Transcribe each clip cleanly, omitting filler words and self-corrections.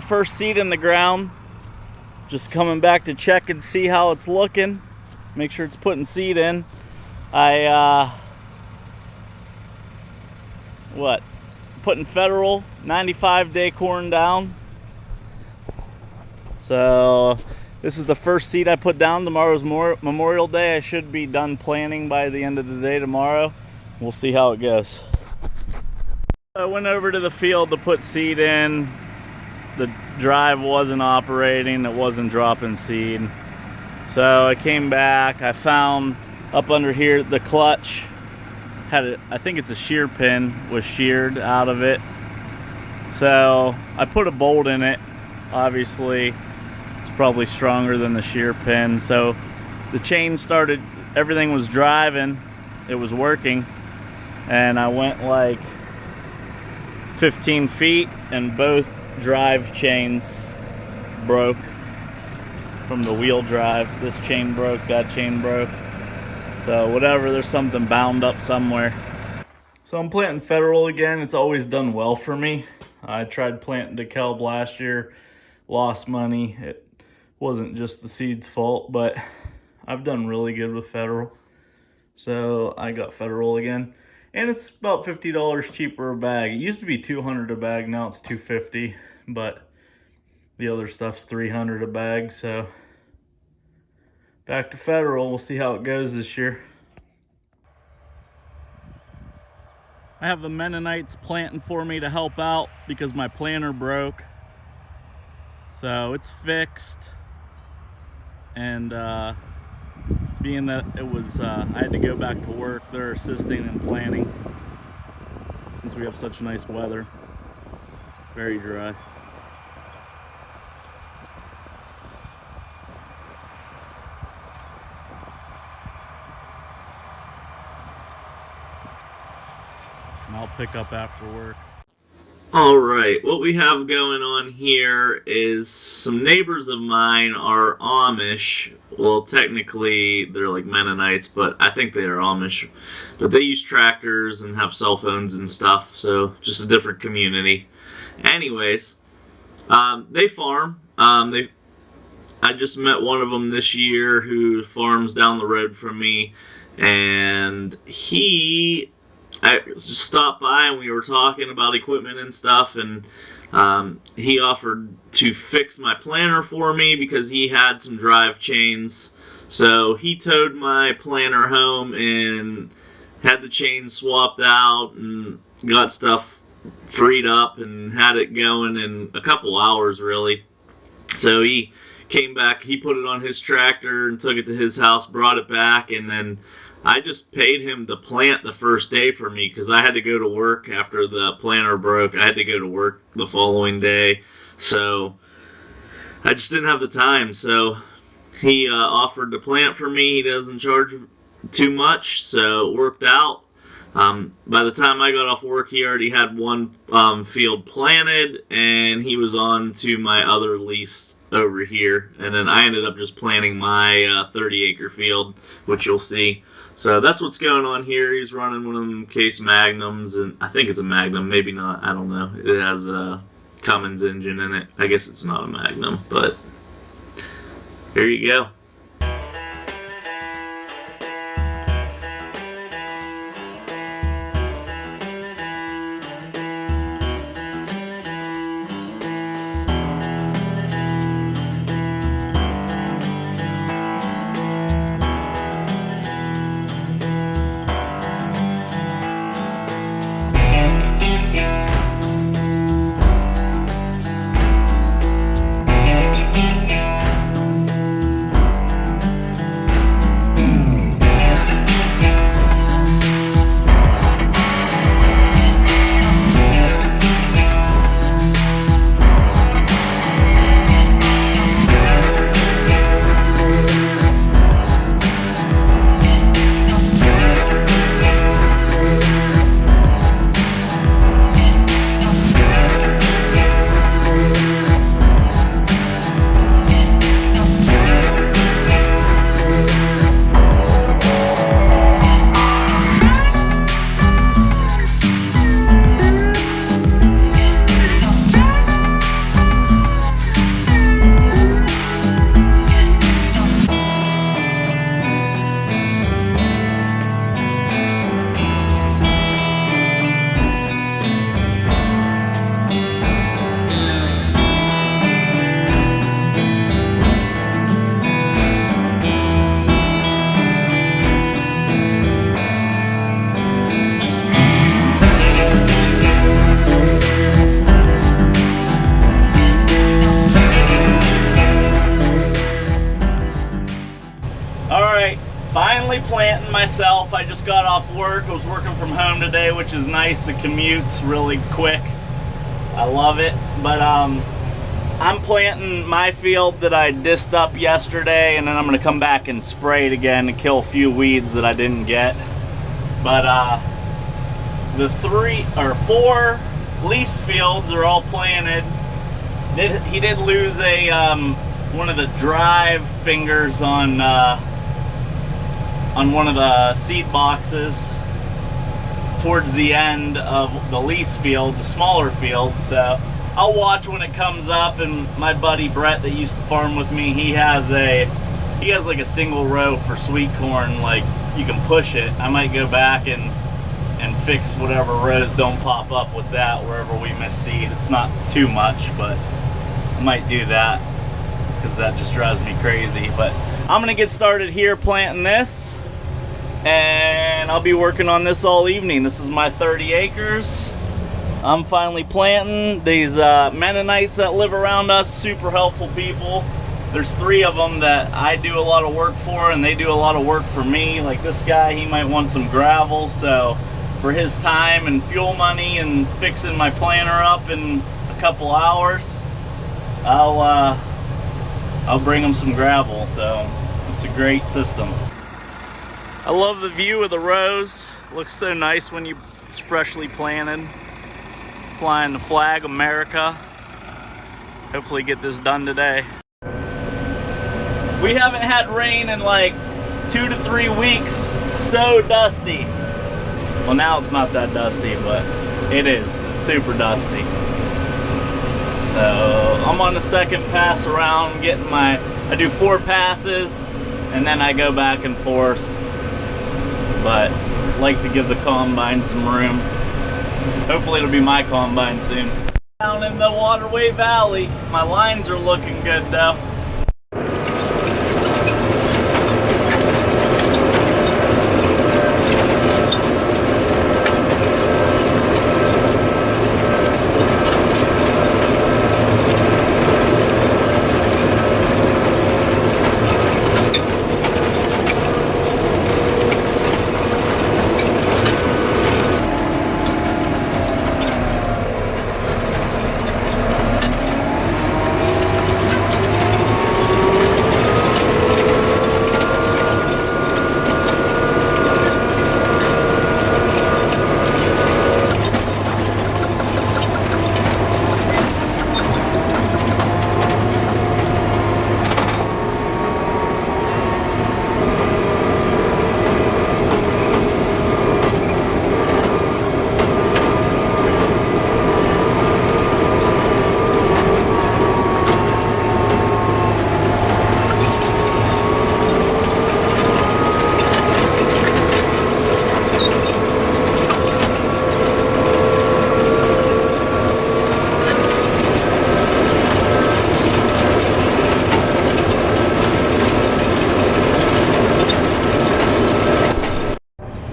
first seed in the ground. Just coming back to check and see how it's looking. Make sure it's putting seed in. Putting Federal 95-day corn down. So this is the first seed I put down. Tomorrow's Memorial Day. I should be done planting by the end of the day tomorrow. We'll see how it goes. I went over to the field to put seed in. The drive wasn't operating. It wasn't dropping seed. So I came back. I found up under here the clutch I think it's a shear pin, was sheared out of it. So I put a bolt in it. Obviously it's probably stronger than the shear pin. So the chain started, everything was driving, it was working, and I went like 15 feet and both drive chains broke from the wheel drive. This chain broke, that chain broke. So whatever, there's something bound up somewhere. So I'm planting Federal again. It's always done well for me. I tried planting DeKalb last year, lost money. It wasn't just the seed's fault, but I've done really good with Federal. So I got Federal again. And it's about $50 cheaper a bag. It used to be $200 a bag, now it's $250, but the other stuff's $300 a bag, so back to Federal. We'll see how it goes this year. I have the Mennonites planting for me to help out because my planter broke. So it's fixed. And being that it was, I had to go back to work, they're assisting in planting since we have such nice weather. Very dry. And I'll pick up after work. Alright, what we have going on here is some neighbors of mine are Amish. Well, technically they're like Mennonites, but I think they are Amish. But they use tractors and have cell phones and stuff, so just a different community. Anyways, they farm. I just met one of them this year who farms down the road from me, and I just stopped by and we were talking about equipment and stuff, and he offered to fix my planter for me because he had some drive chains. So he towed my planter home and had the chain swapped out and got stuff freed up and had it going in a couple hours, really. So he came back, he put it on his tractor and took it to his house, brought it back, and then I just paid him to plant the first day for me because I had to go to work after the planter broke. I had to go to work the following day, so I just didn't have the time. So he offered to plant for me. He doesn't charge too much, so it worked out. By the time I got off work, he already had one field planted, and he was on to my other lease over here. And then I ended up just planting my 30-acre field, which you'll see. So that's what's going on here. He's running one of them Case Magnums, and I think it's a Magnum, maybe not, I don't know. It has a Cummins engine in it. I guess it's not a Magnum, but here you go. Alright, finally planting myself. I just got off work. I was working from home today, which is nice. The commute's really quick. I love it. But I'm planting my field that I disced up yesterday, and then I'm going to come back and spray it again to kill a few weeds that I didn't get. But the 3 or 4 lease fields are all planted. He did lose a one of the drive fingers on one of the seed boxes towards the end of the lease fields, the smaller fields. So I'll watch when it comes up. And my buddy Brett that used to farm with me, he has like a single row for sweet corn, like you can push it. I might go back and fix whatever rows don't pop up with that wherever we miss seed. It's not too much, but I might do that because that just drives me crazy. But I'm gonna get started here planting this, and I'll be working on this all evening. This is my 30 acres. I'm finally planting. These Mennonites that live around us, super helpful people. There's 3 of them that I do a lot of work for, and they do a lot of work for me. Like this guy, he might want some gravel, so for his time and fuel money and fixing my planter up in a couple hours, I'll bring him some gravel. So it's a great system. I love the view of the rows. Looks so nice when it's freshly planted. Flying the flag America. Hopefully get this done today. We haven't had rain in like 2 to 3 weeks. It's so dusty. Well, now it's not that dusty, but it is. It's super dusty. So I'm on the second pass around, I do 4 passes, and then I go back and forth. But I like to give the combine some room. Hopefully it'll be my combine soon. Down in the Waterway Valley, my lines are looking good though.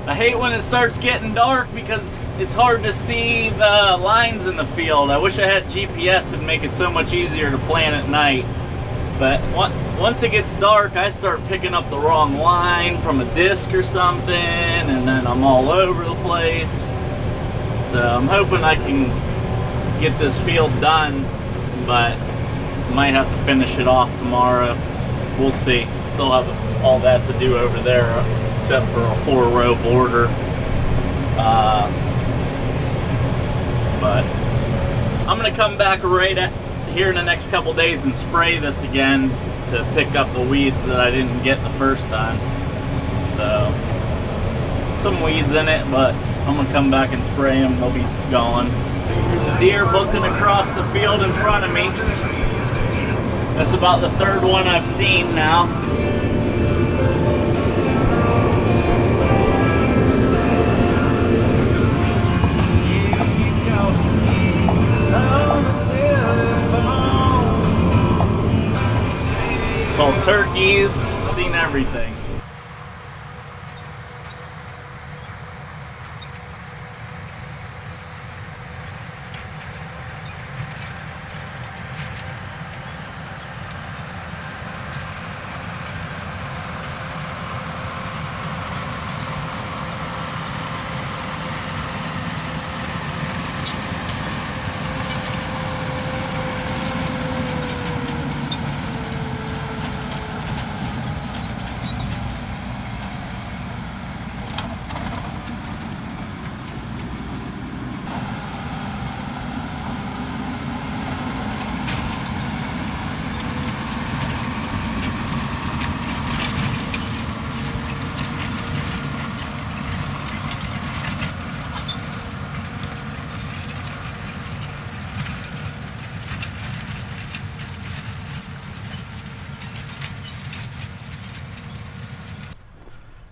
I hate when it starts getting dark because it's hard to see the lines in the field. I wish I had GPS. It'd make it so much easier to plan at night. But once it gets dark, I start picking up the wrong line from a disc or something, and then I'm all over the place. So I'm hoping I can get this field done, but might have to finish it off tomorrow. We'll see. Still have all that to do over there, except for a 4-row border. But I'm gonna come back here in the next couple days and spray this again to pick up the weeds that I didn't get the first time. So some weeds in it, but I'm gonna come back and spray them. They'll be gone. There's a deer booking across the field in front of me. That's about the 3rd one I've seen now. Saw turkeys, seen everything.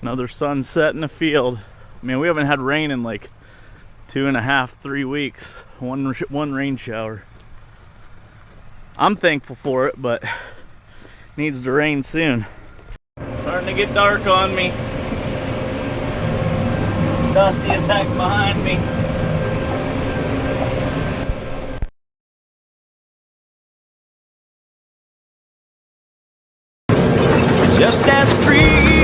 Another sunset in the field. I mean, we haven't had rain in like 2.5, 3 weeks. One rain shower. I'm thankful for it, but needs to rain soon. Starting to get dark on me. Dusty as heck behind me. Just as free